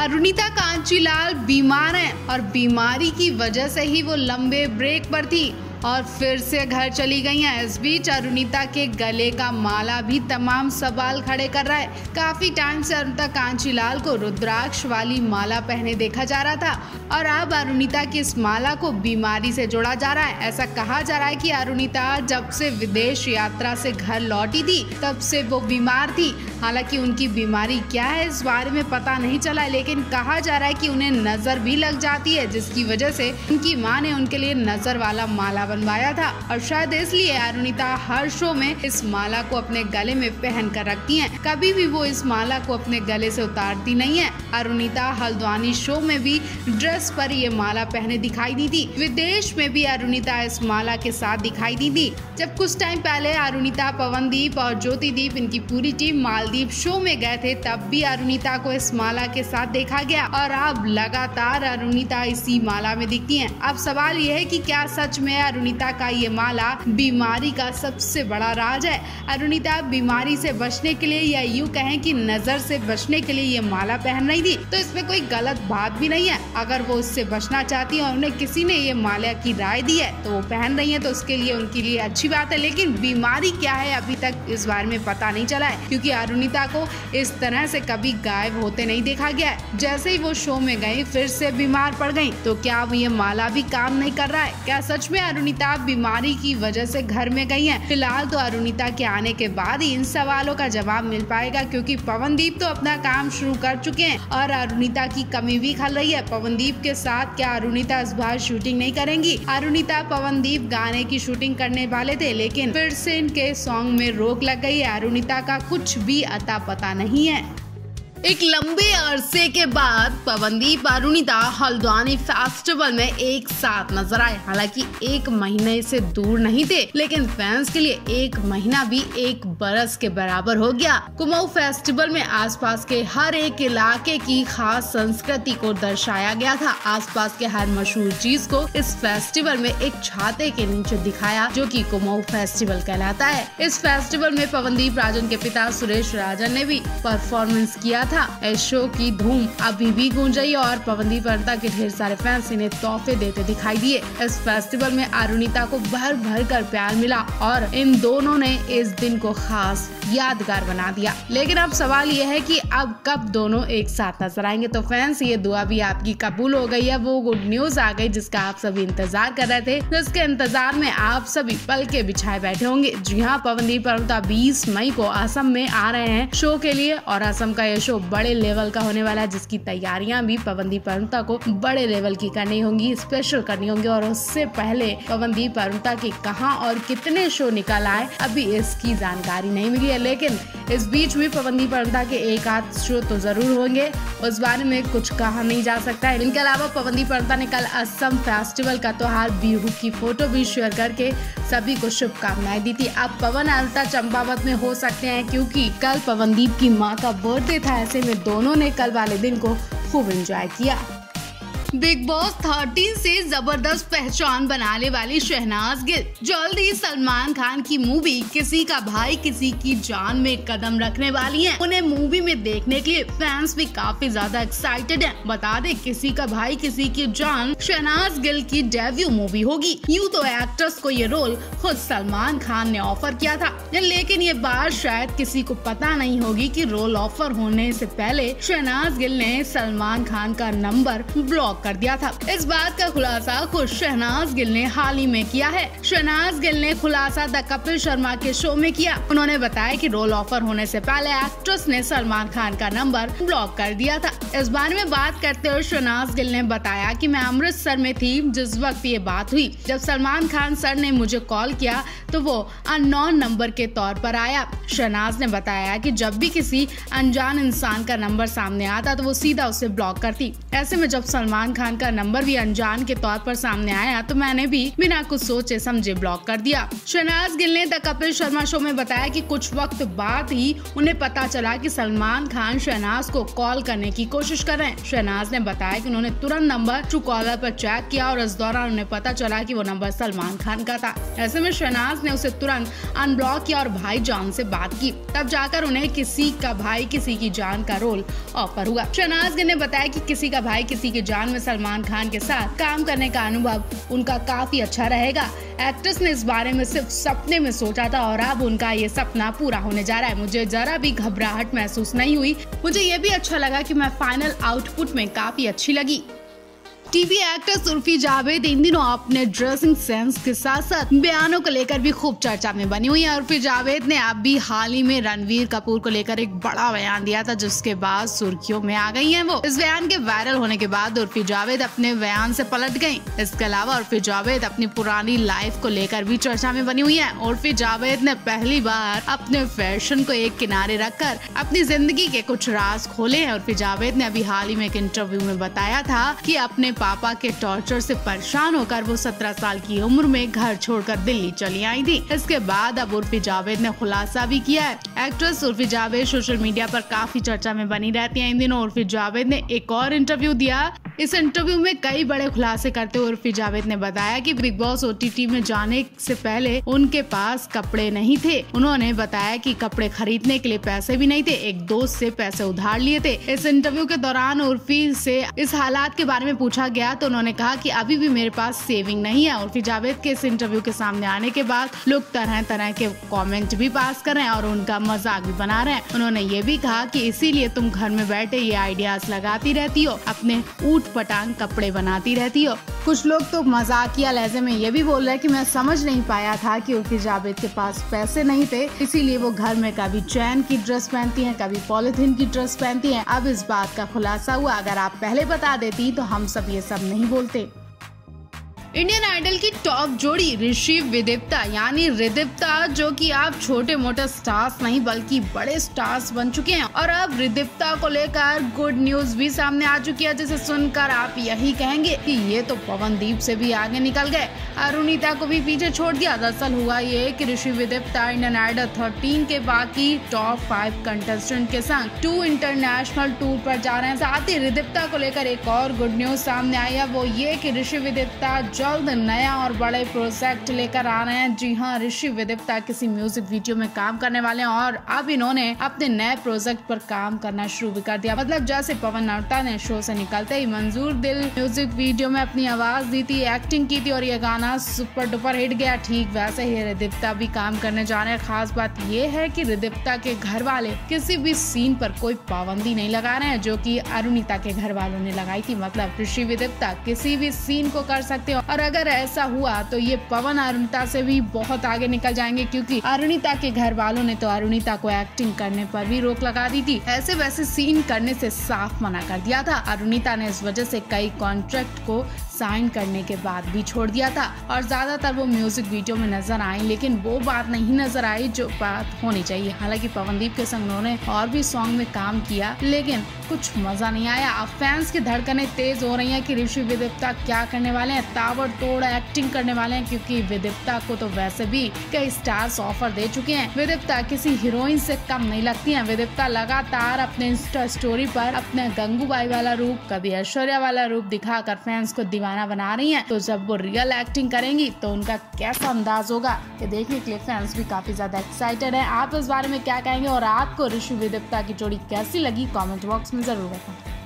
अरुणिता कांचीलाल बीमार हैं और बीमारी की वजह से ही वो लंबे ब्रेक पर थी और फिर से घर चली गई हैं। इस बीच अरुणिता के गले का माला भी तमाम सवाल खड़े कर रहा है। काफी टाइम से अरुणिता कांचीलाल को रुद्राक्ष वाली माला पहने देखा जा रहा था और अब अरुणिता की इस माला को बीमारी से जोड़ा जा रहा है। ऐसा कहा जा रहा है कि अरुणिता जब से विदेश यात्रा से घर लौटी थी तब से वो बीमार थी। हालांकि उनकी बीमारी क्या है इस बारे में पता नहीं चला है, लेकिन कहा जा रहा है कि उन्हें नजर भी लग जाती है, जिसकी वजह से उनकी मां ने उनके लिए नजर वाला माला बनवाया था और शायद इसलिए अरुणिता हर शो में इस माला को अपने गले में पहन कर रखती हैं। कभी भी वो इस माला को अपने गले से उतारती नहीं है। अरुणिता हल्द्वानी शो में भी ड्रेस पर ये माला पहने दिखाई दी थी। विदेश में भी अरुणिता इस माला के साथ दिखाई दी थी। जब कुछ टाइम पहले अरुणिता, पवनदीप और ज्योतिदीप, इनकी पूरी टीम मालदीव शो में गए थे, तब भी अरुणिता को इस माला के साथ देखा गया और अब लगातार अरुणिता इसी माला में दिखती हैं। अब सवाल ये है कि क्या सच में अरुणिता का ये माला बीमारी का सबसे बड़ा राज है? अरुणिता बीमारी से बचने के लिए या यूँ कहें कि नजर से बचने के लिए ये माला पहन रही थी, तो इसमें कोई गलत बात भी नहीं है। अगर वो उससे बचना चाहती है और उन्हें किसी ने ये माला की राय दी है तो वो पहन रही है, तो उसके लिए उनके लिए अच्छी बात है। लेकिन बीमारी क्या है अभी तक इस बारे में पता नहीं चला है, क्योंकि अरुणिता को इस तरह से कभी गायब होते नहीं देखा गया है। जैसे ही वो शो में गई फिर से बीमार पड़ गई, तो क्या ये माला भी काम नहीं कर रहा है? क्या सच में अरुणिता बीमारी की वजह से घर में गई हैं? फिलहाल तो अरुणिता के आने के बाद ही इन सवालों का जवाब मिल पाएगा, क्योंकि पवनदीप तो अपना काम शुरू कर चुके हैं और अरुणिता की कमी भी खल रही है। पवनदीप के साथ क्या अरुणिता इस बार शूटिंग नहीं करेंगी? अरुणिता, पवनदीप गाने की शूटिंग करने वाले थे, लेकिन फिर से इनके सॉन्ग में रोक लग गई है। अरुणिता का कुछ भी अता पता नहीं है। एक लंबे अरसे के बाद पवनदीप, अरुणिता हल्द्वानी फेस्टिवल में एक साथ नजर आए। हालांकि एक महीने से दूर नहीं थे, लेकिन फैंस के लिए एक महीना भी एक बरस के बराबर हो गया। कुमाऊं फेस्टिवल में आसपास के हर एक इलाके की खास संस्कृति को दर्शाया गया था। आसपास के हर मशहूर चीज को इस फेस्टिवल में एक छाते के नीचे दिखाया, जो कि कुमाऊं फेस्टिवल कहलाता है। इस फेस्टिवल में पवनदीप राजन के पिता सुरेश राजन ने भी परफॉर्मेंस किया था। इस शो की धूम अभी भी गूंज रही है और पवनदीप, अरुणिता के ढेर सारे फैंस इन्हें तोहफे देते दिखाई दिए। इस फेस्टिवल में अरुणिता को भर भर कर प्यार मिला और इन दोनों ने इस दिन को खास यादगार बना दिया। लेकिन अब सवाल ये है कि अब कब दोनों एक साथ नजर आएंगे? तो फैंस, ये दुआ भी आपकी कबूल हो गई है। वो गुड न्यूज आ गई जिसका आप सभी इंतजार कर रहे थे, जिसके इंतजार में आप सभी पल के बिछाए बैठे होंगे। जी हाँ, पवनदीप, अरुणिता 20 मई को असम में आ रहे हैं शो के लिए और असम का ये शो बड़े लेवल का होने वाला है, जिसकी तैयारियां भी पवनदीप, अरुणिता को बड़े लेवल की करनी होंगी, स्पेशल करनी होंगी। और उससे पहले पवनदीप, अरुणिता के कहां और कितने शो निकल आए अभी इसकी जानकारी नहीं मिली है, लेकिन इस बीच में पवनदीप, अरुणिता के एक आध शो तो जरूर होंगे, उस बारे में कुछ कहा नहीं जा सकता है। इनके अलावा पवनदीप, अरुणिता ने कल असम फेस्टिवल का त्योहार बिहू की फोटो भी शेयर करके सभी को शुभकामनाएं दी थी। अब पवन, अरुणिता चंपावत में हो सकते हैं, क्योंकि कल पवनदीप की माँ का बर्थडे था। ऐसे में दोनों ने कल वाले दिन को खूब एंजॉय किया। बिग बॉस 13 से जबरदस्त पहचान बनाने वाली शहनाज गिल जल्द ही सलमान खान की मूवी किसी का भाई किसी की जान में कदम रखने वाली हैं। उन्हें मूवी में देखने के लिए फैंस भी काफी ज्यादा एक्साइटेड हैं। बता दें, किसी का भाई किसी की जान शहनाज गिल की डेब्यू मूवी होगी। यूँ तो एक्ट्रेस को ये रोल खुद सलमान खान ने ऑफर किया था, लेकिन ये बात शायद किसी को पता नहीं होगी कि रोल ऑफर होने से पहले शहनाज गिल ने सलमान खान का नंबर ब्लॉक कर दिया था। इस बात का खुलासा खुद शहनाज गिल ने हाल ही में किया है। शहनाज गिल ने खुलासा द कपिल शर्मा के शो में किया। उन्होंने बताया कि रोल ऑफर होने से पहले एक्ट्रेस ने सलमान खान का नंबर ब्लॉक कर दिया था। इस बारे में बात करते हुए शहनाज गिल ने बताया कि मैं अमृतसर में थी जिस वक्त ये बात हुई। जब सलमान खान सर ने मुझे कॉल किया तो वो अननोन नंबर के तौर पर आया। शहनाज ने बताया कि जब भी किसी अनजान इंसान का नंबर सामने आता तो वो सीधा उसे ब्लॉक करती। ऐसे में जब सलमान सलमान खान का नंबर भी अनजान के तौर पर सामने आया तो मैंने भी बिना कुछ सोचे समझे ब्लॉक कर दिया। शहनाज गिल ने द कपिल शर्मा शो में बताया कि कुछ वक्त बाद ही उन्हें पता चला कि सलमान खान शहनाज को कॉल करने की कोशिश कर रहे हैं। शहनाज ने बताया कि उन्होंने तुरंत नंबर ट्रू कॉलर पर चेक किया और इस दौरान उन्हें पता चला कि वो नंबर सलमान खान का था। ऐसे में शहनाज ने उसे तुरंत अनब्लॉक किया और भाईजान से बात की, तब जाकर उन्हें किसी का भाई किसी की जान का रोल ऑफर हुआ। शहनाज गिल ने बताया कि किसी का भाई किसी की जान में सलमान खान के साथ काम करने का अनुभव उनका काफी अच्छा रहेगा। एक्ट्रेस ने इस बारे में सिर्फ सपने में सोचा था और अब उनका ये सपना पूरा होने जा रहा है। मुझे जरा भी घबराहट महसूस नहीं हुई। मुझे ये भी अच्छा लगा कि मैं फाइनल आउटपुट में काफी अच्छी लगी। टीवी एक्ट्रेस उर्फी जावेद इन दिनों अपने ड्रेसिंग सेंस के साथ साथ बयानों को लेकर भी खूब चर्चा में बनी हुई है। उर्फी जावेद ने अब भी हाल ही में रणवीर कपूर को लेकर एक बड़ा बयान दिया था, जिसके बाद सुर्खियों में आ गई हैं वो। इस बयान के वायरल होने के बाद उर्फी जावेद अपने बयान से पलट गईं। इसके अलावा उर्फी जावेद अपनी पुरानी लाइफ को लेकर भी चर्चा में बनी हुई है। उर्फी जावेद ने पहली बार अपने फैशन को एक किनारे रखकर अपनी जिंदगी के कुछ राज खोले हैं। उर्फी जावेद ने अभी हाल ही में एक इंटरव्यू में बताया था कि अपने पापा के टॉर्चर से परेशान होकर वो 17 साल की उम्र में घर छोड़कर दिल्ली चली आई थी। इसके बाद अब उर्फी जावेद ने खुलासा भी किया है। Actress Urfi Javed social media पर काफी चर्चा में बनी रहती है। इन दिनों उर्फी जावेद ने एक और इंटरव्यू दिया। इस इंटरव्यू में कई बड़े खुलासे करते हुए उर्फी जावेद ने बताया कि बिग बॉस OTT में जाने से पहले उनके पास कपड़े नहीं थे। उन्होंने बताया कि कपड़े खरीदने के लिए पैसे भी नहीं थे, एक दोस्त से पैसे उधार लिए थे। इस इंटरव्यू के दौरान उर्फी से इस हालात के बारे में पूछा गया तो उन्होंने कहा कि अभी भी मेरे पास सेविंग नहीं है। उर्फी जावेद के इस इंटरव्यू के सामने आने के बाद लोग तरह तरह के कमेंट भी पास कर रहे हैं और उनका मजाक भी बना रहे हैं। उन्होंने ये भी कहा कि इसीलिए तुम घर में बैठे ये आइडियाज लगाती रहती हो, अपने ऊट पटांग कपड़े बनाती रहती हो। कुछ लोग तो मजाकिया लहजे में ये भी बोल रहे हैं कि मैं समझ नहीं पाया था कि उर्फी जावेद के पास पैसे नहीं थे, इसीलिए वो घर में कभी चैन की ड्रेस पहनती हैं, कभी पॉलिथीन की ड्रेस पहनती हैं। अब इस बात का खुलासा हुआ। अगर आप पहले बता देती तो हम सब ये सब नहीं बोलते। इंडियन आइडल की टॉप जोड़ी ऋषि विदिप्ता यानी रिदिप्ता, जो कि आप छोटे मोटे स्टार्स नहीं बल्कि बड़े स्टार्स बन चुके हैं और अब रिदिप्ता को लेकर गुड न्यूज भी सामने आ चुकी है, जिसे सुनकर आप यही कहेंगे कि ये तो पवनदीप से भी आगे निकल गए, अरुणिता को भी पीछे छोड़ दिया। दरअसल हुआ ये कि ऋषि विदिप्ता इंडियन आइडल 13 के बाकी टॉप 5 कंटेस्टेंट के संग 2 इंटरनेशनल टूर पर जा रहे हैं। साथ ही रिदिप्ता को लेकर एक और गुड न्यूज सामने आई है, वो ये कि ऋषि विदिप्ता जल्द नया और बड़े प्रोजेक्ट लेकर आ रहे हैं। जी हाँ, ऋषि विदिप्ता किसी म्यूजिक वीडियो में काम करने वाले हैं और अब इन्होंने अपने नए प्रोजेक्ट पर काम करना शुरू भी कर दिया। मतलब जैसे पवन नौटा ने शो से निकलते ही मंजूर दिल म्यूजिक वीडियो में अपनी आवाज दी थी, एक्टिंग की थी और ये गाना सुपर डुपर हिट गया, ठीक वैसे ही रिदिप्ता भी काम करने जा रहे हैं। खास बात ये है कि रिदिप्ता के घर वाले किसी भी सीन पर कोई पाबंदी नहीं लगा रहे हैं, जो कि अरुणिता के घर वालों ने लगाई थी। मतलब ऋषि विदिप्ता किसी भी सीन को कर सकते हो और अगर ऐसा हुआ तो ये पवन अरुणिता से भी बहुत आगे निकल जाएंगे, क्योंकि अरुणिता के घर वालों ने तो अरुणिता को एक्टिंग करने पर भी रोक लगा दी थी, ऐसे वैसे सीन करने से साफ मना कर दिया था। अरुणिता ने इस वजह से कई कॉन्ट्रैक्ट को साइन करने के बाद भी छोड़ दिया था और ज्यादातर वो म्यूजिक वीडियो में नजर आई, लेकिन वो बात नहीं नजर आई जो बात होनी चाहिए। हालांकि पवनदीप के संग उन्होंने और भी सॉन्ग में काम किया, लेकिन कुछ मजा नहीं आया। अब फैंस की धड़कनें तेज हो रही हैं कि ऋषि विदिप्ता क्या करने वाले हैं, ताबड़तोड़ एक्टिंग करने वाले हैं, क्योंकि विदिप्ता को तो वैसे भी कई स्टार्स ऑफर दे चुके हैं। विदिप्ता किसी हीरोइन से कम नहीं लगती हैं। विदिप्ता लगातार अपने इंस्टा स्टोरी पर अपने गंगूबाई वाला रूप, कभी ऐश्वर्या वाला रूप दिखाकर फैंस को दीवाना बना रही हैं। तो जब वो रियल एक्टिंग करेंगी तो उनका कैसा अंदाज होगा, ये देखने के लिए फैंस भी काफी ज्यादा एक्साइटेड हैं। आप इस बारे में क्या कहेंगे और आपको ऋषि विदिप्ता की जोड़ी कैसी लगी, कमेंट बॉक्स में जरूर बताएं।